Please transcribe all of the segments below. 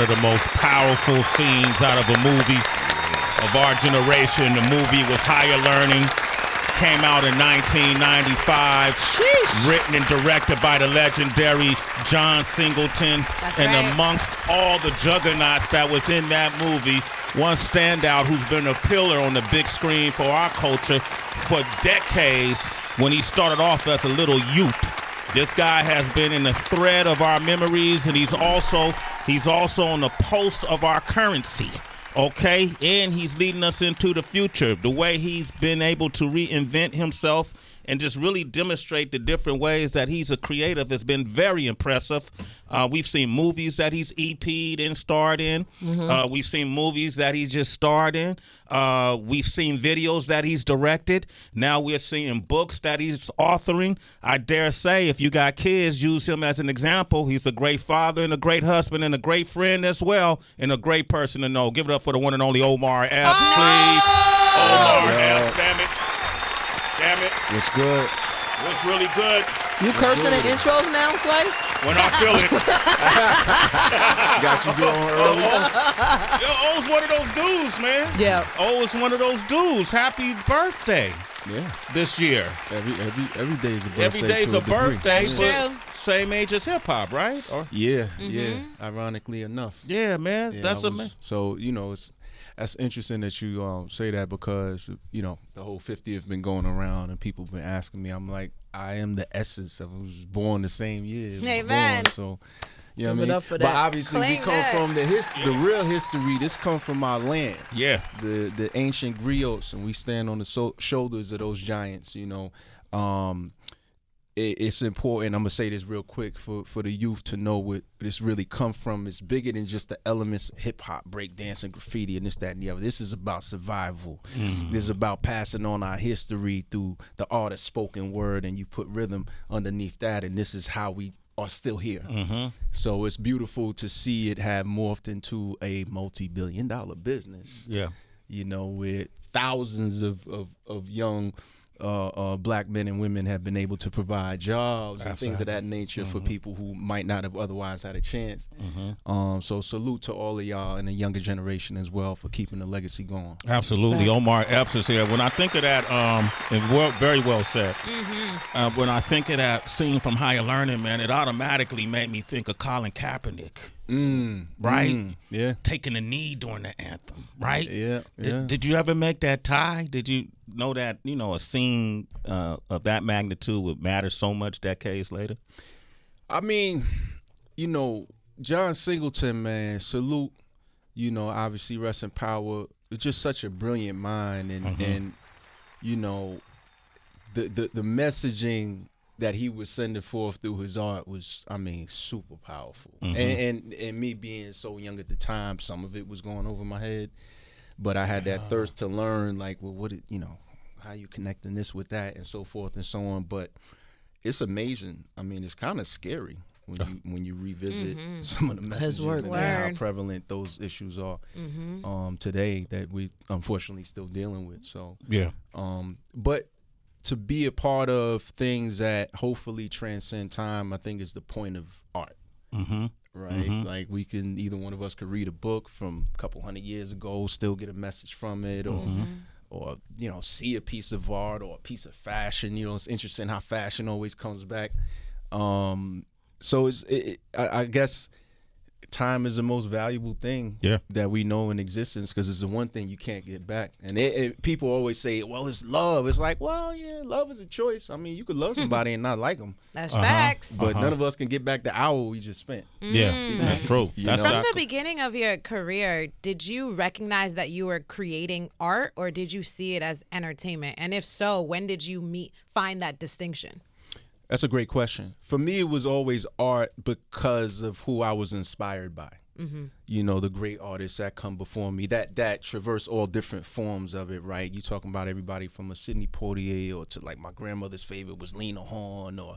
one of the most powerful scenes out of a movie of our generation. The movie was Higher Learning. Came out in 1995. Sheesh. Written and directed by the legendary John Singleton. That's and right. amongst all the juggernauts that was in that movie, one standout who's been a pillar on the big screen for our culture for decades when he started off as a little youth. This guy has been in the thread of our memories, and he's also on the pulse of our currency. Okay, and he's leading us into the future. The way he's been able to reinvent himself and just really demonstrate the different ways that he's a creative has been very impressive. We've seen movies that he's EP'd and starred in. We've seen movies that he just starred in. We've seen videos that he's directed. Now we're seeing books that he's authoring. I dare say, if you got kids, use him as an example. He's a great father and a great husband and a great friend as well, and a great person to know. Give it up for the one and only Omar Epps, please. Omar Epps, damn it. Damn it. What's good? What's really good? You cursing the intros now, Sway? When I feel it. Got you going early. O's one of those dudes, man. Yeah. O is one of those dudes. Happy birthday. Yeah. This year. Every day is a birthday. Every day's to a degree. birthday. That's but true. Same age as hip hop, right? Or Yeah, yeah. Ironically enough. yeah, man. Yeah, That's amazing. So, that's interesting that you say that because, the whole 50th been going around and people been asking me. I'm like, I am the essence of I was born the same year. Amen. So, you know Give what I it mean? up for But that. obviously we Claim come that. from the real history. This come from our land. Yeah. The ancient griots, and we stand on the shoulders of those giants, It's important. I'm gonna say this real quick for the youth to know what this really come from. It's bigger than just the elements of hip hop, break dance, and graffiti, and this, that, and the other. This is about survival. This is about passing on our history through the art of spoken word, and you put rhythm underneath that, and this is how we are still here. So it's beautiful to see it have morphed into a multi-billion-dollar business. Yeah. With thousands of young black men and women have been able to provide jobs and things of that nature for people who might not have otherwise had a chance. So salute to all of y'all and the younger generation as well for keeping the legacy going. Absolutely. Facts. Omar Epps is here. When I think of that, very well said. When I think of that scene from Higher Learning, man, it automatically made me think of Colin Kaepernick. Right? Yeah. Taking a knee during the anthem, right? Yeah. Did you ever make that tie? Did you know that, a scene of that magnitude would matter so much decades later? I mean, John Singleton, man, salute, obviously rest in power. It's just such a brilliant mind and the messaging that he was sending forth through his art was, super powerful. And me being so young at the time, some of it was going over my head, but I had that thirst to learn, like, well, how you connecting this with that and so forth and so on. But it's amazing. It's kind of scary when you revisit some of the messages and how prevalent those issues are today that we unfortunately still dealing with. So yeah. But to be a part of things that hopefully transcend time, I think is the point of art. Right? Like either one of us could read a book from a couple hundred years ago, still get a message from it, or see a piece of art or a piece of fashion. It's interesting how fashion always comes back. So I guess time is the most valuable thing that we know in existence because it's the one thing you can't get back. And people always say, well, it's love. It's like, well, yeah, love is a choice. You could love somebody and not like them. That's facts. But none of us can get back the hour we just spent. Yeah, that's true. That's From the beginning of your career, did you recognize that you were creating art or did you see it as entertainment? And if so, when did you find that distinction? That's a great question. For me, it was always art because of who I was inspired by. The great artists that come before me, that traverse all different forms of it, right? You talking about everybody from a Sidney Poitier or to like my grandmother's favorite was Lena Horne, or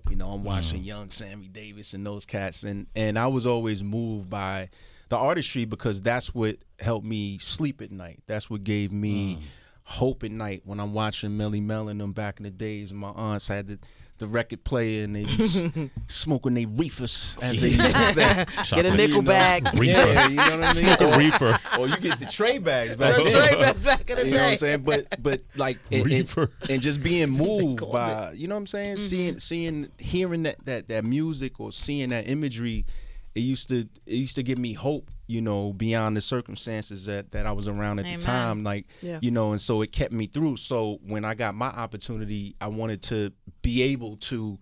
I'm watching young Sammy Davis and those cats, and I was always moved by the artistry because that's what helped me sleep at night. That's what gave me hope at night when I'm watching Melly Mel and them back in the days. My aunts had the record player and they be smoking their reefers, as they used to say. Get a nickel bag. Reefer. Yeah, you know what I mean? Smoke a reefer. Or you get the tray bags back then. Back in the You know what I'm day. saying? But like Reefer. and just being moved called by, you know what I'm saying? Hearing that music or seeing that imagery, it used to give me hope, you know, beyond the circumstances that I was around at Amen. the time. Like, you know, and so it kept me through. So when I got my opportunity, I wanted to be able to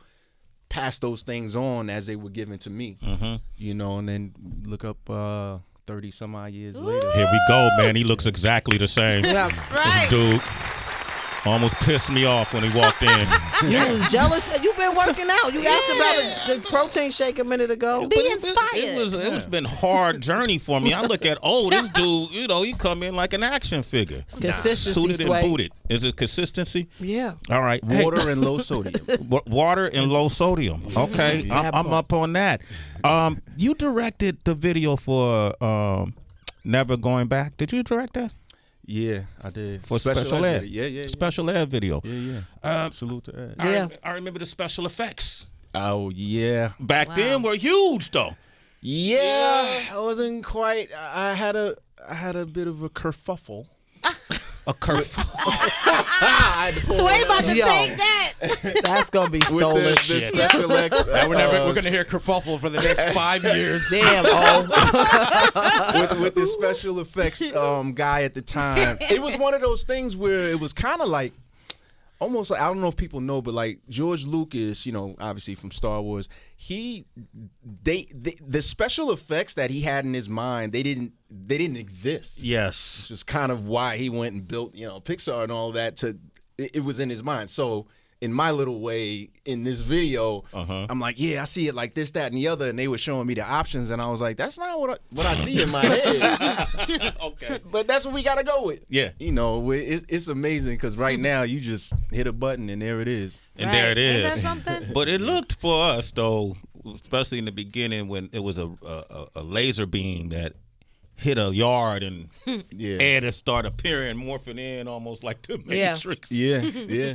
pass those things on as they were given to me. You know, and then look up 30 some odd years later. Here we go, man. He looks exactly the same. Yeah. Right. Dude almost pissed me off when he walked in. You was jealous. You've been working out. You asked about the protein shake a minute ago. Be inspired. It was been hard journey for me. I look at this dude, you know, he come in like an action figure. Consistency, Suited Sway. and booted. Is it consistency? Yeah. All right. Water and low sodium. Water and low sodium. Okay, I'm up on that. You directed the video for Never Going Back. Did you direct that? Yeah, I did. For special ed. Yeah. Special ed video. Yeah. Salute to Ed. Yeah. I remember the special effects. Oh, yeah. Back then were huge though. Yeah, I wasn't quite. I had a bit of a kerfuffle. A curve. Sway about to Yo. take that. That's gonna be stolen. the Shit. special effects. We're gonna hear kerfuffle for the next 5 years. Damn. Oh. with the special effects guy at the time. It was one of those things where it was kind of like, almost like, I don't know if people know, but like George Lucas, you know, obviously from Star Wars, the special effects that he had in his mind, they didn't exist. Yes. Which is kind of why he went and built, you know, Pixar and all that. It was in his mind. So in my little way, in this video, I'm like, yeah, I see it like this, that, and the other, and they were showing me the options, and I was like, that's not what I see in my head. Okay. But that's what we got to go with. Yeah. You know, it's amazing because right now you just hit a button and there it is. And there it is. Isn't that something? But it looked for us though, especially in the beginning when it was a laser beam that hit a yard and Ed had started appearing, morphing in almost like the Matrix. Yeah.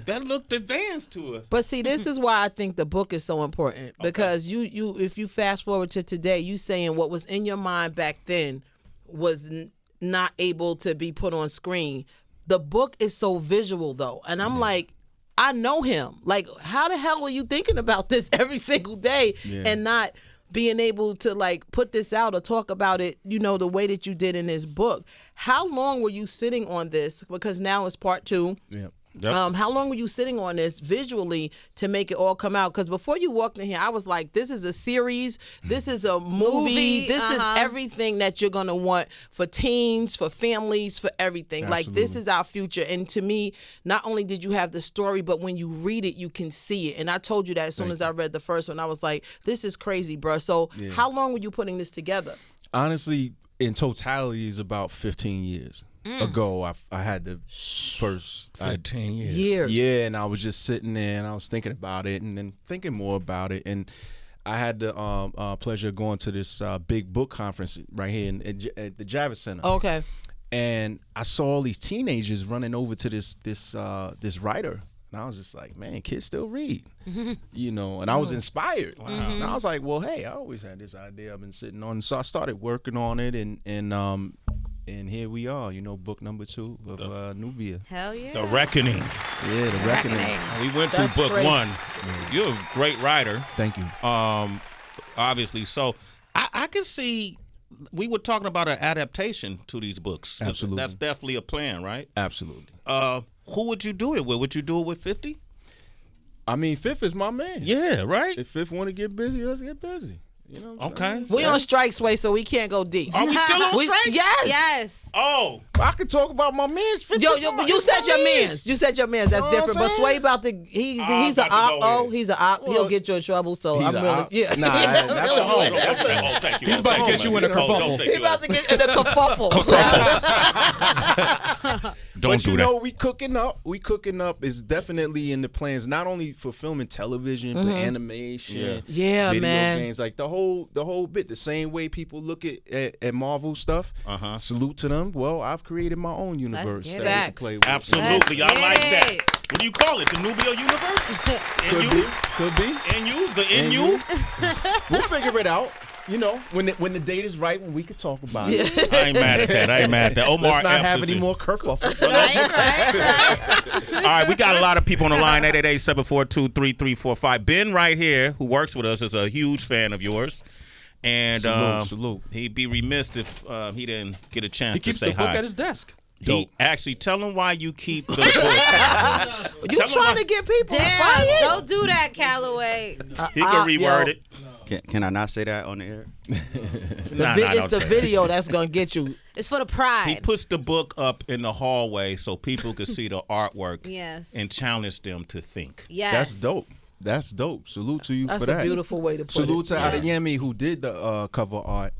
That looked advanced to us. But see, this is why I think the book is so important because you if you fast forward to today, you saying what was in your mind back then was not able to be put on screen. The book is so visual though, and I'm like, I know him. Like, how the hell are you thinking about this every single day and not being able to like put this out or talk about it, you know, the way that you did in this book? How long were you sitting on this? Because now it's part 2. Yeah. Yep. How long were you sitting on this visually to make it all come out? Because before you walked in here, I was like, this is a series. This is a movie. This is everything that you're going to want for teens, for families, for everything. Absolutely. Like, this is our future. And to me, not only did you have the story, but when you read it, you can see it. And I told you that as soon as I read the first one, I was like, this is crazy, bro. So how long were you putting this together? Honestly, in totality, is about 15 years ago. I had the first 15 years. Years. Yeah, and I was just sitting there and I was thinking about it and then thinking more about it. And I had the pleasure of going to this big book conference right here at the Javits Center. Okay. And I saw all these teenagers running over to this writer. And I was just like, man, kids still read, you know, and I was inspired. Wow. And I was like, well, hey, I always had this idea I've been sitting on. So I started working on it and here we are, you know, book number 2 of Nubia. Hell yeah. The Reckoning. Yeah, The Reckoning. We went That's through book crazy. 1. You're a great writer. Thank you. Obviously. So I can see we were talking about an adaptation to these books. Absolutely. That's definitely a plan, right? Absolutely. Who would you do it with? Would you do it with 50? I mean, Fifth is my man. Yeah, right? If Fifth want to get busy, let's get busy. You know what I'm Okay. saying? We on strike, Sway, so we can't go deep. Are we still on strike? Yes. Yes. Oh. I could talk about my man's 50. But you said your mans. You said your mans. That's Know what I'm different. But saying? Sway about to he's an about to op. go Oh, in. he's an op. He'll Well, get you in trouble. So he's I'm a really op. yeah. Nah, that's the home. That's the oh, thank you. He's about to get you in a kerfuffle. He about to get in a kerfuffle. Don't do that. Know, we cooking up. Is definitely in the plans, not only for film and television, but animation, Yeah, video man. games, like the whole bit. The same way people look at Marvel stuff. Salute to them. Well, I've created my own universe get that it. we can play with. Absolutely, I Let's like get that. it. What do you call it? The Nubia universe? Could be. In you? We'll figure it out. You know, when the date is right, when we could talk about it. I ain't mad at that. Omar Let's not Epps have is any in. more kerfuffles. Right. All right, we got a lot of people on the line, 888-742-3345. Ben right here, who works with us, is a huge fan of yours. And Salute. he'd be remiss if he didn't get a chance He to keeps say the book hi. at his desk. Actually, tell him why you keep the book. You trying to get people Damn, fired? don't do that, Calloway. He can reword yo. it. Can I not say that on the air? It's don't the say video that's gonna get you. It's for the He pride. puts the book up in the hallway so people can see the artwork Yes. and challenge them to think. Yes. That's dope. Salute to you That's for that. a beautiful way to put Salute it. to Adeyemi, who did the cover art.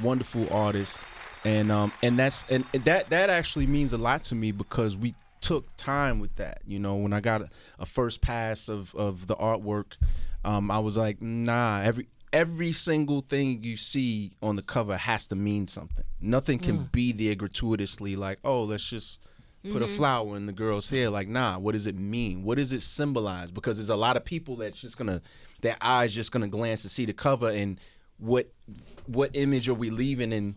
Wonderful artist, and that actually means a lot to me because we took time with that. You know, when I got a first pass of the artwork, I was like, nah. Every single thing you see on the cover has to mean something. Nothing can be there gratuitously, like, oh, let's just put a flower in the girl's hair. Like, nah, what does it mean? What does it symbolize? Because there's a lot of people that's just their eyes just gonna glance to see the cover, and what image are we leaving in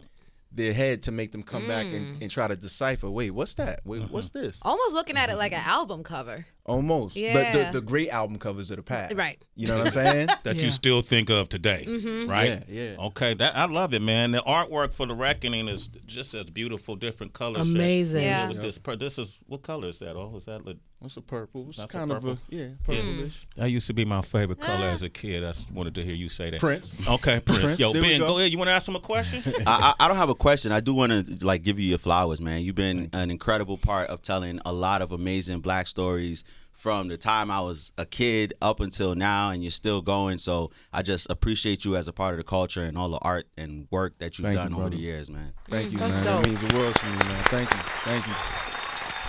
their head to make them come back and try to decipher, wait, what's that? Wait, what's this? Almost looking at it like an album cover. Almost. Yeah. The great album covers of the past. Right. You know what I'm saying? That you still think of today, right? Yeah. Okay, I love it, man. The artwork for The Reckoning is just as beautiful, different colors. Amazing. Yeah. With this is what color is that? Oh, is that? What's a purple? It's That's a kind purple. of purplish. That used to be my favorite color as a kid. I just wanted to hear you say that. Prince. Okay, Prince. Yo, There we Ben, go. go ahead. You want to ask him a question? I don't have a question. I do want to give you your flowers, man. You've been an incredible part of telling a lot of amazing Black stories from the time I was a kid up until now, and you're still going. So I just appreciate you as a part of the culture and all the art and work that you've Thank done you, over brother. the years, man. Thank you, That's man. dope. That means the world to me, man. Thank you.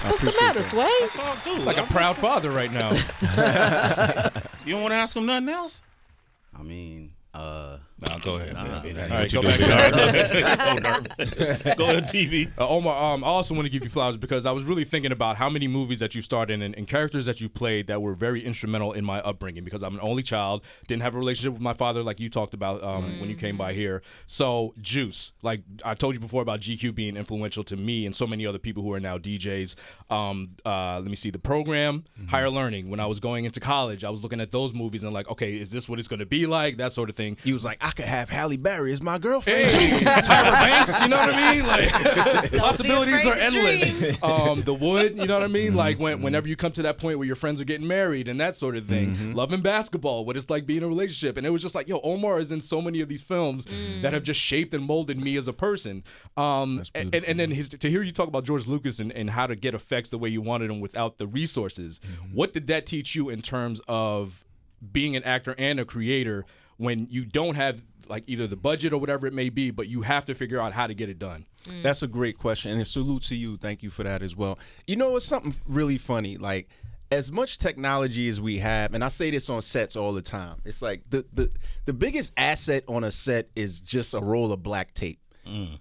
I What's the appreciate matter, that. Sway? That's all, dude. Like a proud father right now. You don't want to ask him nothing else? I mean, No, go ahead. man. All right, What go you back doing? to All right, go ahead. So nervous. Go ahead, TV. Omar, I also want to give you flowers because I was really thinking about how many movies that you starred in and characters that you played that were very instrumental in my upbringing because I'm an only child, didn't have a relationship with my father like you talked about when you came by here. So Juice, like I told you before about GQ being influential to me and so many other people who are now DJs. Let me see, The Program, Higher Learning. When I was going into college, I was looking at those movies and like, okay, is this what it's going to be like? That sort of thing. He was like, I could have Halle Berry as my girlfriend. Hey, Tyra Banks, you know what I mean? Like possibilities are afraid to endless. The Wood, you know what I mean? Like whenever you come to that point where your friends are getting married and that sort of thing. Love and Basketball, what it's like being in a relationship. And it was just like, yo, Omar is in so many of these films that have just shaped and molded me as a person. And then to hear you talk about George Lucas and how to get effects the way you wanted them without the resources, what did that teach you in terms of being an actor and a creator when you don't have like either the budget or whatever it may be, but you have to figure out how to get it done? That's a great question, and a salute to you. Thank you for that as well. You know, it's something really funny. Like, as much technology as we have, and I say this on sets all the time, it's like the biggest asset on a set is just a roll of black tape.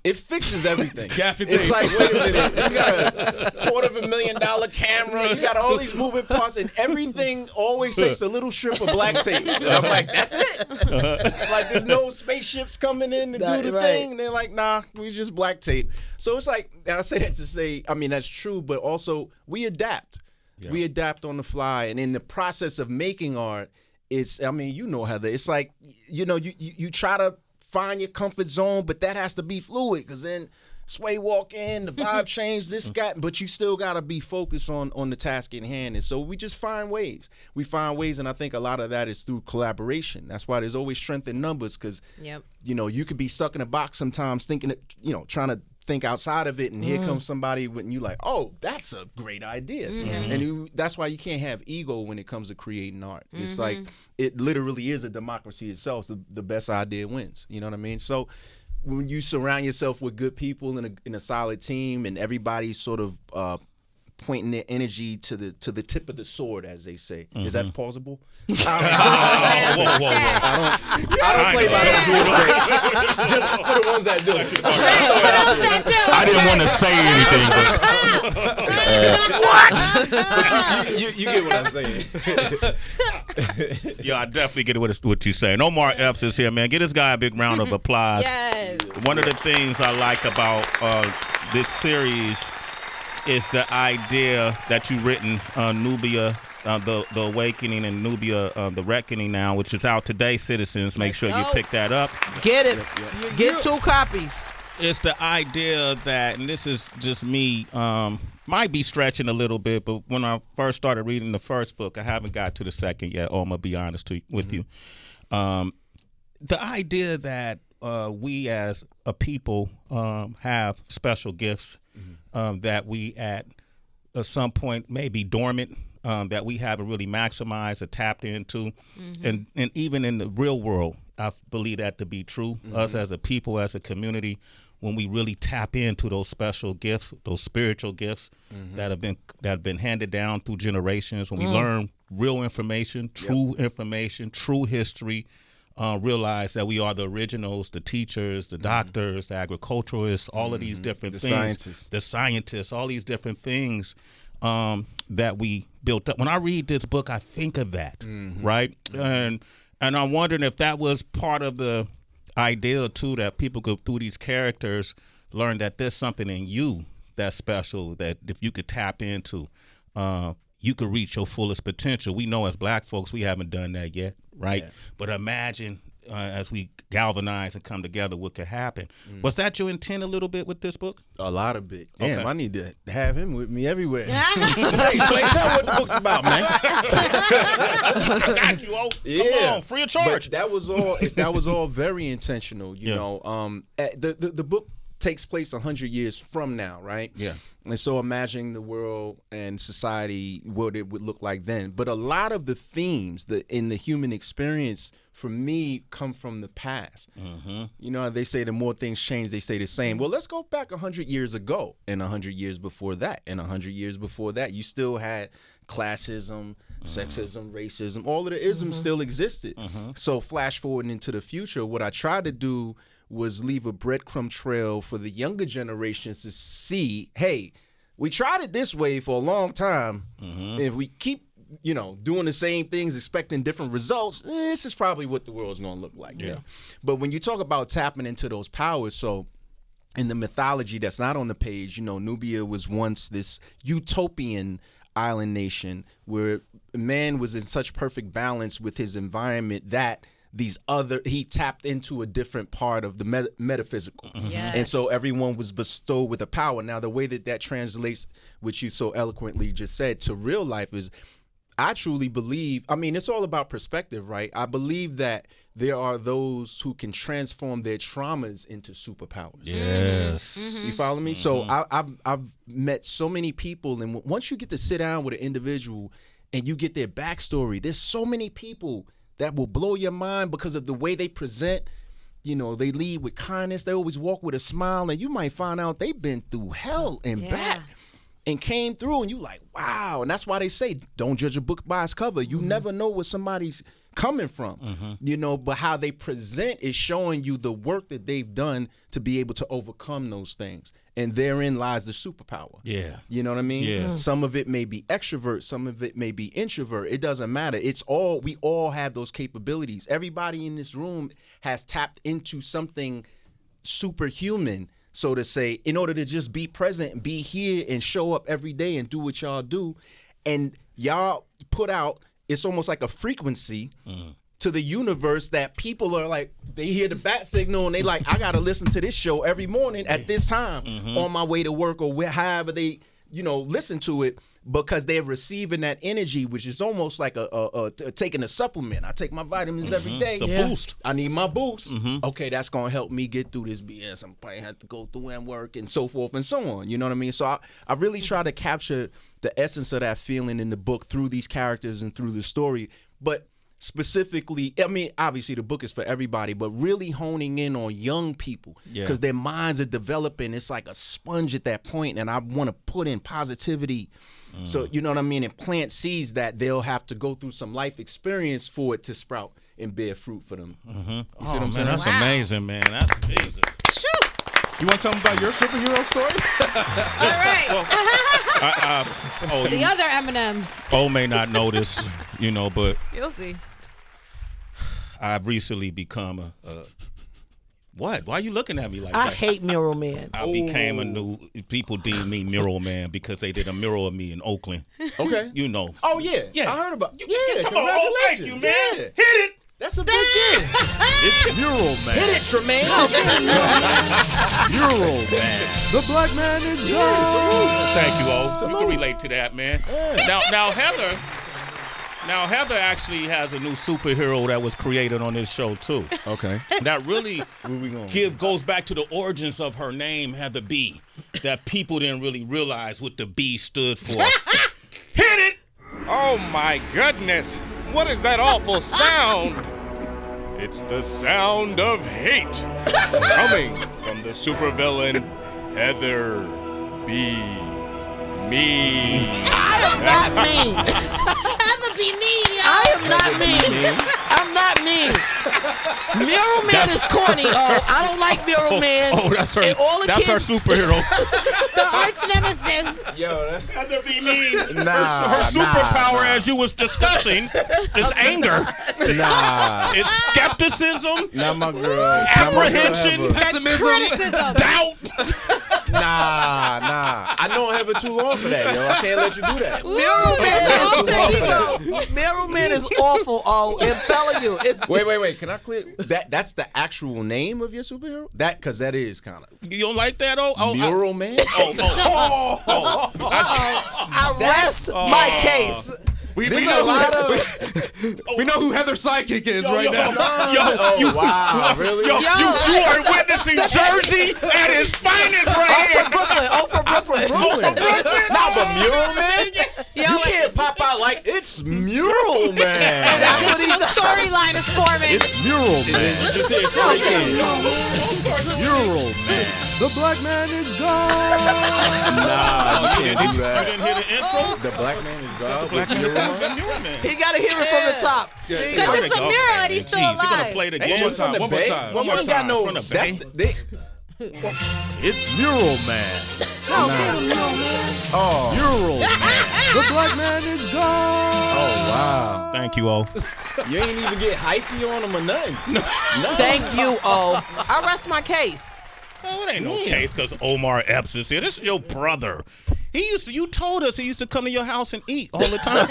It fixes everything. Gaffy It's tape. like, wait a minute, you got a $250,000 camera, you got all these moving parts, and everything always takes a little strip of black tape. And I'm like, that's it? Like, there's no spaceships coming in to do the Right. thing. And they're like, nah, we just black tape. So it's like, and I say that to say, I mean, that's true, but also we adapt. Yeah. We adapt on the fly. And in the process of making art, it's, I mean, you know, Heather, it's like, you know, you try to find your comfort zone, but that has to be fluid because then Sway walk in, the vibe change, but you still got to be focused on the task in hand. And so we just find ways. We find ways, and I think a lot of that is through collaboration. That's why there's always strength in numbers because, you know, you could be stuck in a box sometimes thinking, you know, trying to think outside of it, and here comes somebody when you like, oh, that's a great idea. And that's why you can't have ego when it comes to creating art. It's like, it literally is a democracy itself. The best idea wins. You know what I mean? So when you surround yourself with good people in a solid team, and everybody's sort of pointing their energy to the tip of the sword, as they say. Is that plausible? Whoa. I don't play by those rules. Just for the ones that do. I didn't want to say anything, but But you get what I'm saying. yeah, I definitely get what you're saying. Omar Epps is here, man. Get this guy a big round of applause. Yes. One of the things I like about this series is the idea that you've written, Nubia, the Awakening, and Nubia, the Reckoning now, which is out today, citizens. Make sure you pick that up. Get it. Get 2 copies. It's the idea that, and this is just me, might be stretching a little bit, but when I first started reading the first book, I haven't got to the second yet. I'm going to be honest with you. The idea that we as a people have special gifts that we at some point may be dormant, that we haven't really maximized or tapped into. And even in the real world, I believe that to be true. Us as a people, as a community, when we really tap into those special gifts, those spiritual gifts that have been handed down through generations, when we learn real information, true history, realize that we are the originals, the teachers, the doctors, the agriculturalists, all of these different things. The scientists, all these different things that we built up. When I read this book, I think of that, right? And I'm wondering if that was part of the idea, too, that people go through these characters, learn that there's something in you that's special, that if you could tap into, you could reach your fullest potential. We know as Black folks, we haven't done that yet, right? Yeah. But imagine as we galvanize and come together, what could happen. Was that your intent a little bit with this book? A lot of it. Damn, Okay. I need to have him with me everywhere. Hey, Sway, tell what the book's about, man. I got you, oh. Come on, free of charge. But that was all very intentional, you know. The book takes place 100 years from now, right? Yeah. And so imagining the world and society, what it would look like then. But a lot of the themes in the human experience, for me, come from the past. You know, they say the more things change, they say the same. Well, let's go back 100 years ago, and 100 years before that, and 100 years before that. You still had classism, sexism, racism. All of the isms still existed. So flash forward into the future, what I tried to do was leave a breadcrumb trail for the younger generations to see, hey, we tried it this way for a long time. If we keep, you know, doing the same things, expecting different results, this is probably what the world's going to look like. Yeah. But when you talk about tapping into those powers, so in the mythology that's not on the page, you know, Nubia was once this utopian island nation where man was in such perfect balance with his environment that he tapped into a different part of the metaphysical. Yes. And so everyone was bestowed with a power. Now, the way that translates, which you so eloquently just said, to real life is, I truly believe, I mean, it's all about perspective, right? I believe that there are those who can transform their traumas into superpowers. Yes. You follow me? So I've met so many people, and once you get to sit down with an individual and you get their backstory, there's so many people that will blow your mind because of the way they present. You know, they lead with kindness. They always walk with a smile, and you might find out they've been through hell and back and came through, and you like, wow. And that's why they say, don't judge a book by its cover. You never know where somebody's coming from, you know, but how they present is showing you the work that they've done to be able to overcome those things. And therein lies the superpower. Yeah. You know what I mean? Yeah. Some of it may be extrovert, some of it may be introvert. It doesn't matter. We all have those capabilities. Everybody in this room has tapped into something superhuman, so to say, in order to just be present and be here and show up every day and do what y'all do. And y'all put out, it's almost like a frequency to the universe that people are like, they hear the bat signal and they like, I got to listen to this show every morning at this time on my way to work, or however they, you know, listen to it, because they're receiving that energy, which is almost like taking a supplement. I take my vitamins every day. It's a boost. I need my boost. Okay, that's going to help me get through this BS. I'm probably have to go through and work and so forth and so on. You know what I mean? So I really try to capture the essence of that feeling in the book through these characters and through the story. But specifically, I mean, obviously the book is for everybody, but really honing in on young people because their minds are developing. It's like a sponge at that point, and I want to put in positivity. So, you know what I mean? And plant seeds that they'll have to go through some life experience for it to sprout and bear fruit for them. You see what I'm saying? That's amazing, man. That's amazing. You want to tell me about your superhero story? All right. Well, the other Eminem. May not know this, you know, but You'll see. I've recently become a what? Why are you looking at me like I that? hate Mural Man. I became a new. People deem me Mural Man because they did a mural of me in Oakland. Okay. You know. Oh, yeah. Yeah. I heard about Come on, thank you, man. Yeah. Hit it. That's a big deal. It's Mural Man. Hit it, Tremaine. Mural Man. The black man is gone. Thank you, O. You can relate to that, man. Now Heather actually has a new superhero that was created on this show too. Okay. That really goes back to the origins of her name, Heather B. That people didn't really realize what the B stood for. Hit it! Oh my goodness! What is that awful sound? It's the sound of hate coming from the supervillain Heather B. Me. I am not mean. Heather be mean, yo. I am not mean. I'm not mean. Mural Man is corny. Oh, I don't like Mural Man. Oh, that's her. And all the That's her kids, superhero. The arch nemesis. Yo, that's Heather B. mean. Nah, Her superpower, as you was discussing, is anger. Nah. It's skepticism, Not my girl. apprehension, Criticism. doubt. Nah. I know Heather too long for that, yo. I can't let you do that. Mural Man Alter is awful. Mural Man is awful. Oh, I'm telling you, it's Wait. Can I clear that? That's the actual name of your superhero? Because that is kind of You don't like that? Mural Man. I rest my case. We There's know a lot of. we know who Heather's sidekick is right now. Wow, really? You are witnessing Jersey at his finest right here. For Brooklyn. Nah, but Mural Man? Yo, You can't pop out like it's Mural Man. additional storyline is forming. It's Mural Man. Mural Man. The black man is gone. Nah, You didn't hear the intro? The black man is gone. Black Mural Man. Mural Man. He got to hear it from the top. See? Because it's a mirror and he's still Jeez, you gonna alive. play it Ain't again? you from the One more Bay? time. Well, One more you ain't got time. no. From the That's Bay? It's Mural Man. Oh. Mural Man. The black man is gone. Oh wow. Thank you, O. You ain't even get hyphy on him or nothing. Thank you, O. I rest my case. Oh, it ain't no case because Omar Epps is here. This is your brother. You told us he used to come to your house and eat all the time.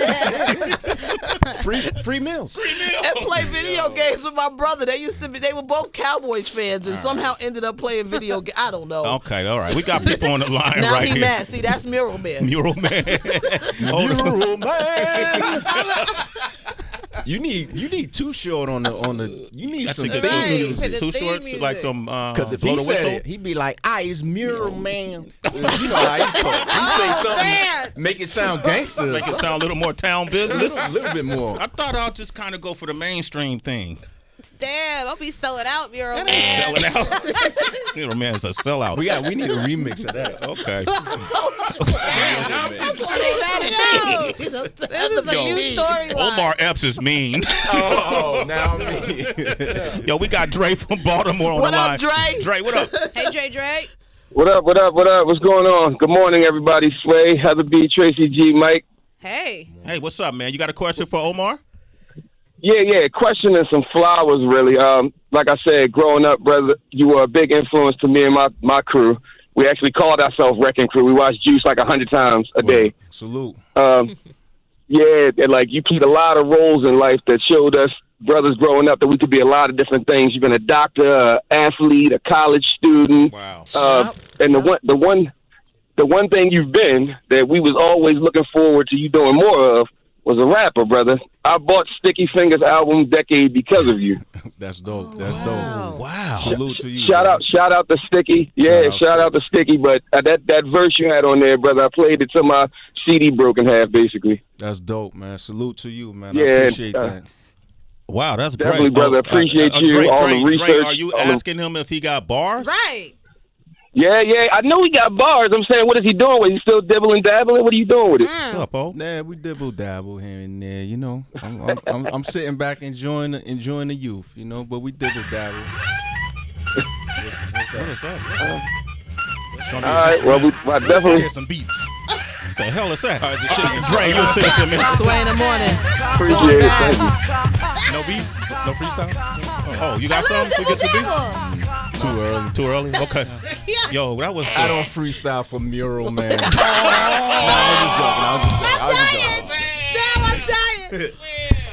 Free meals. And play video games with my brother. They were both Cowboys fans and somehow ended up playing video games. I don't know. Okay, all right. We got people on the line Now right he here. mad. See, that's Mural Man. Mural Man. Mural Man. You need Too Short on the. You need some That's a good theme theme. music. For the Too theme short, music. like some Because if blow he the said whistle. it, he'd be like, "It's Mural Man." You know how he talk. He say something, man. make it sound gangster, Make it sound a little more town business. a little bit more. I thought I'll just kind of go for the mainstream thing. Damn, don't be selling out, Mural That ain't Man. selling out. Mural Man's a sellout. We need a remix of that. Okay. That's what they mad at me. This is a new storyline. Omar Epps is mean. Oh, now me. Yo, we got Dre from Baltimore on What the line. up, Dre? Dre, what up? Hey, Dre. What up? What's going on? Good morning, everybody. Sway, Heather B, Tracy G, Mike. Hey. Hey, what's up, man? You got a question for Omar? Yeah. Question and some flowers, really. Like I said, growing up, brother, you were a big influence to me and my crew. We actually called ourselves Wrecking Crew. We watched Juice like 100 times a day. Salute. Yeah, and like you played a lot of roles in life that showed us brothers growing up that we could be a lot of different things. You've been a doctor, an athlete, a college student. Wow. And the one thing you've been that we was always looking forward to you doing more of was a rapper, brother. I bought Sticky Fingers album Decade because of you. That's dope. That's dope. Wow. Salute to you. Shout out to Sticky. Yeah, shout out to Sticky. But that verse you had on there, brother, I played it till my CD broke in half, basically. That's dope, man. Salute to you, man. Yeah, I appreciate that. Wow, that's Definitely, great. brother. Appreciate you, all the research. Are you asking him if he got bars? Right. Yeah. I know he got bars. I'm saying, what is he doing with it? He still dibbling, dabbling? What are you doing with it? What's up, O? Nah, we dibble dabble here and there, you know. I'm sitting back enjoying the youth, you know. But we dibble dabble. What is that? All right. Well, Let's definitely hear some beats. What the hell is that? All right, it's a shit. Dre, you a citizen, man. Sway in the morning. appreciate it. Thank you. No beats? No freestyle? Oh, you got something? We get to be? Too early. Too early? Okay. Yo, that was I don't freestyle for Mural, man. I was just joking. Now I'm dying.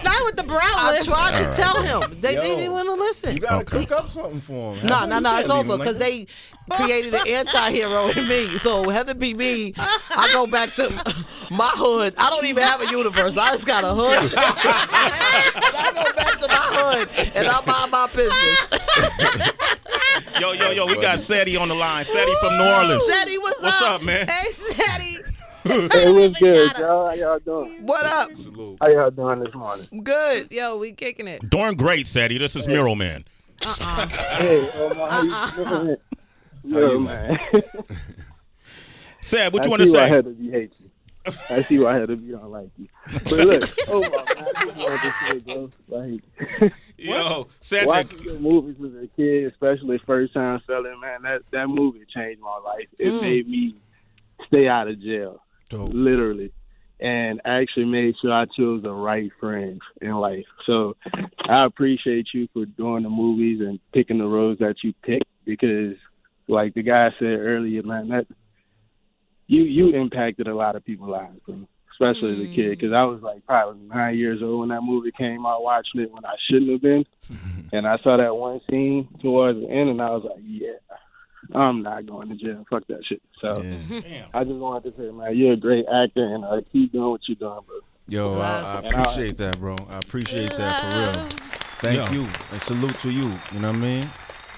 Not with the brow I tried to tell him. They didn't want to listen. You gotta cook up something for him. No, it's over because they created an anti-hero in me. So Heather be me. I go back to my hood. I don't even have a universe. I just got a hood. I go back to my hood and I mind my business. Yo, we got Seti on the line. Seti from New Orleans. Seti, what's up, man? Hey, Seti. Hey, what's good, y'all? How y'all doing? What up? How y'all doing this morning? Good. Yo, we kicking it. Doing great, Seti. This is Mural Man. Hey, Omar, how you doing? Yo, man. Sad, what you want I to see why say? Heather B hates you. I see why Heather B don't like you. But look, Omar, man, I just wanted to say, bro, like, Yo, Cedric. watching your movies as a kid, especially First Time Selling, man, that movie changed my life. It made me stay out of jail. Dope. Literally, and actually made sure I chose the right friends in life. So I appreciate you for doing the movies and picking the roads that you picked, because like the guy said earlier, man, that you impacted a lot of people's lives, bro, especially as a kid, because I was like probably 9 years old when that movie came out, watching it when I shouldn't have been. And I saw that one scene towards the end and I was like, yeah, I'm not going to jail. Fuck that shit. So I just wanted to say, man, you're a great actor, and keep doing what you're doing, bro. Yo, I appreciate that, bro. I appreciate that for real. Thank you, and salute to you. You know what I mean?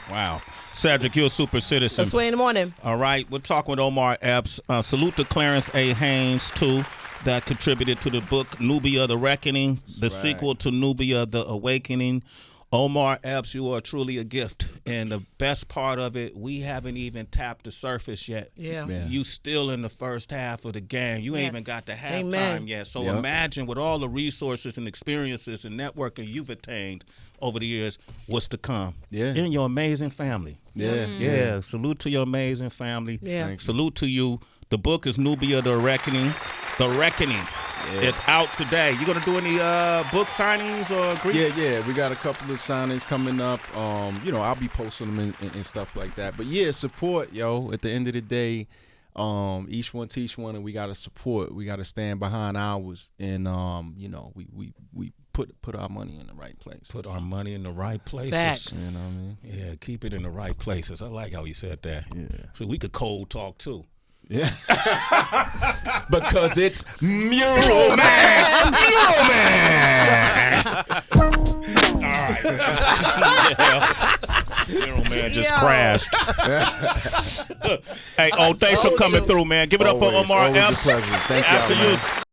Wow. Cedric, you're a super citizen. That's Sway in the morning. All right, we're talking with Omar Epps. Salute to Clarence A. Haynes, too, that contributed to the book Nubia, The Reckoning, the sequel to Nubia, The Awakening. Omar Epps, you are truly a gift. And the best part of it, we haven't even tapped the surface yet. Yeah. You still in the first half of the game. You ain't even got the halftime yet. So imagine with all the resources and experiences and networking you've attained over the years, what's to come. Yeah. In your amazing family. Yeah. Salute to your amazing family. Yeah. Salute to you. The book is Nubia, The Reckoning. The Reckoning. It's out today. You gonna do any book signings or greets? Yeah. We got a couple of signings coming up. I'll be posting them and stuff like that. But yeah, support, yo. At the end of the day, each one teach one, and we gotta support. We gotta stand behind ours, and we put our money in the right place. Put our money in the right places. Facts. You know what I mean? Yeah, keep it in the right places. I like how you said that. Yeah. So we could cold talk too. Yeah. Because it's Mural Man! Mural Man! All right. Mural Man just crashed. Hey, thanks for coming through, man. Give it up for Omar Always Epps. a pleasure. Thank you, man. Absolutely.